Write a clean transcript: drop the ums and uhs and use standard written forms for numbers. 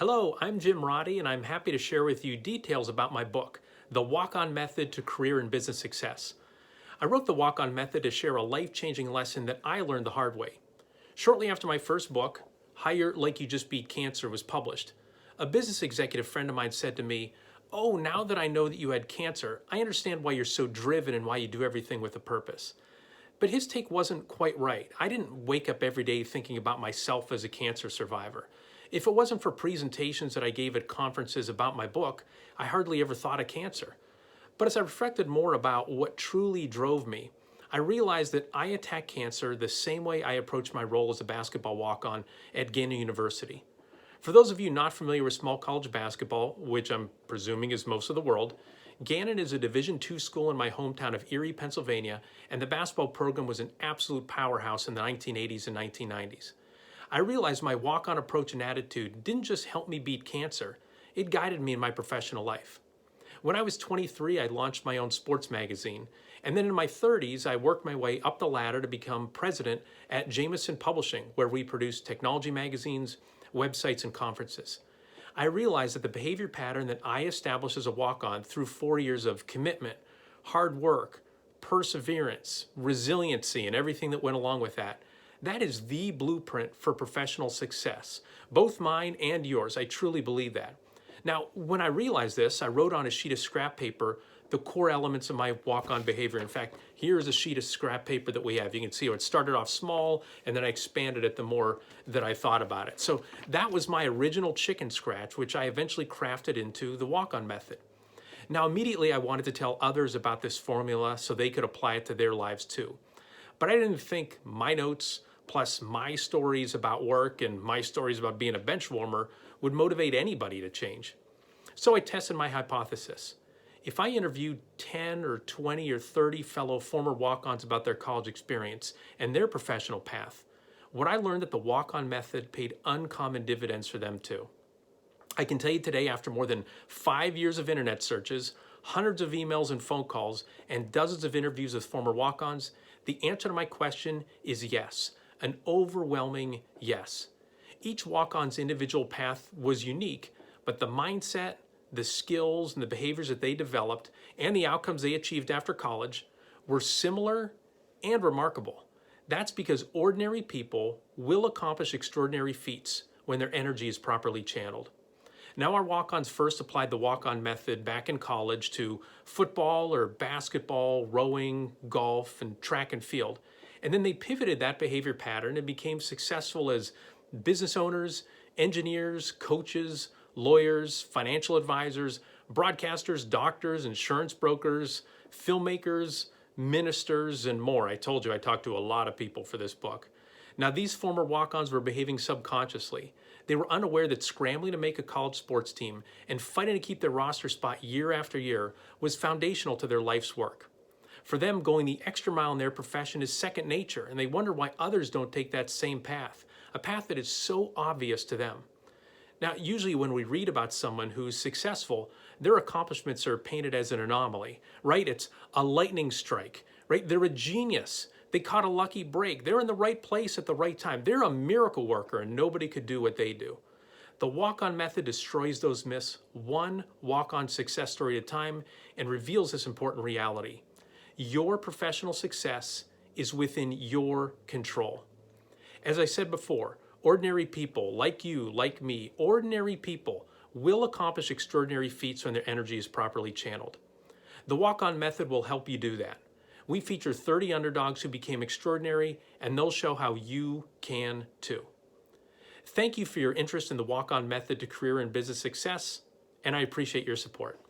Hello, I'm Jim Roddy, and I'm happy to share with you details about my book, The Walk-On Method to Career and Business Success. I wrote The Walk-On Method to share a life-changing lesson that I learned the hard way. Shortly after my first book, Hire Like You Just Beat Cancer, was published, a business executive friend of mine said to me, "Oh, now that I know that you had cancer, I understand why you're so driven and why you do everything with a purpose." But his take wasn't quite right. I didn't wake up every day thinking about myself as a cancer survivor. If it wasn't for presentations that I gave at conferences about my book, I hardly ever thought of cancer. But as I reflected more about what truly drove me, I realized that I attack cancer the same way I approach my role as a basketball walk-on at Gannon University. For those of you not familiar with small college basketball, which I'm presuming is most of the world, Gannon is a Division II school in my hometown of Erie, Pennsylvania, and the basketball program was an absolute powerhouse in the 1980s and 1990s. I realized my walk-on approach and attitude didn't just help me beat cancer, it guided me in my professional life. When I was 23, I launched my own sports magazine, and then in my 30s, I worked my way up the ladder to become president at Jameson Publishing, where we produce technology magazines, websites, and conferences. I realized that the behavior pattern that I established as a walk-on through 4 years of commitment, hard work, perseverance, resiliency, and everything that went along with that, that is the blueprint for professional success, both mine and yours. I truly believe that. Now, when I realized this, I wrote on a sheet of scrap paper the core elements of my walk-on behavior. In fact, here's a sheet of scrap paper that we have. You can see how it started off small, and then I expanded it the more that I thought about it. So that was my original chicken scratch, which I eventually crafted into the walk-on method. Now, immediately I wanted to tell others about this formula so they could apply it to their lives too. But I didn't think my notes, plus my stories about work and my stories about being a bench warmer, would motivate anybody to change. So I tested my hypothesis. If I interviewed 10 or 20 or 30 fellow former walk-ons about their college experience and their professional path, would I learn that the walk-on method paid uncommon dividends for them too? I can tell you today, after more than 5 years of internet searches, hundreds of emails and phone calls, and dozens of interviews with former walk-ons, the answer to my question is yes, an overwhelming yes. Each walk-on's individual path was unique, but the mindset, the skills, and the behaviors that they developed, and the outcomes they achieved after college were similar and remarkable. That's because ordinary people will accomplish extraordinary feats when their energy is properly channeled. Now, our walk-ons first applied the walk-on method back in college to football or basketball, rowing, golf, and track and field. And then they pivoted that behavior pattern and became successful as business owners, engineers, coaches, lawyers, financial advisors, broadcasters, doctors, insurance brokers, filmmakers, ministers, and more. I told you I talked to a lot of people for this book. Now, these former walk-ons were behaving subconsciously. They were unaware that scrambling to make a college sports team and fighting to keep their roster spot year after year was foundational to their life's work. For them, going the extra mile in their profession is second nature, and they wonder why others don't take that same path, a path that is so obvious to them. Now, usually when we read about someone who's successful, their accomplishments are painted as an anomaly, right? It's a lightning strike, right? They're a genius. They caught a lucky break. They're in the right place at the right time. They're a miracle worker, and nobody could do what they do. The walk-on method destroys those myths one walk-on success story at a time and reveals this important reality. Your professional success is within your control. As I said before, ordinary people like you, like me, ordinary people will accomplish extraordinary feats when their energy is properly channeled. The walk-on method will help you do that. We feature 30 underdogs who became extraordinary, and they'll show how you can too. Thank you for your interest in the walk-on method to career and business success, and I appreciate your support.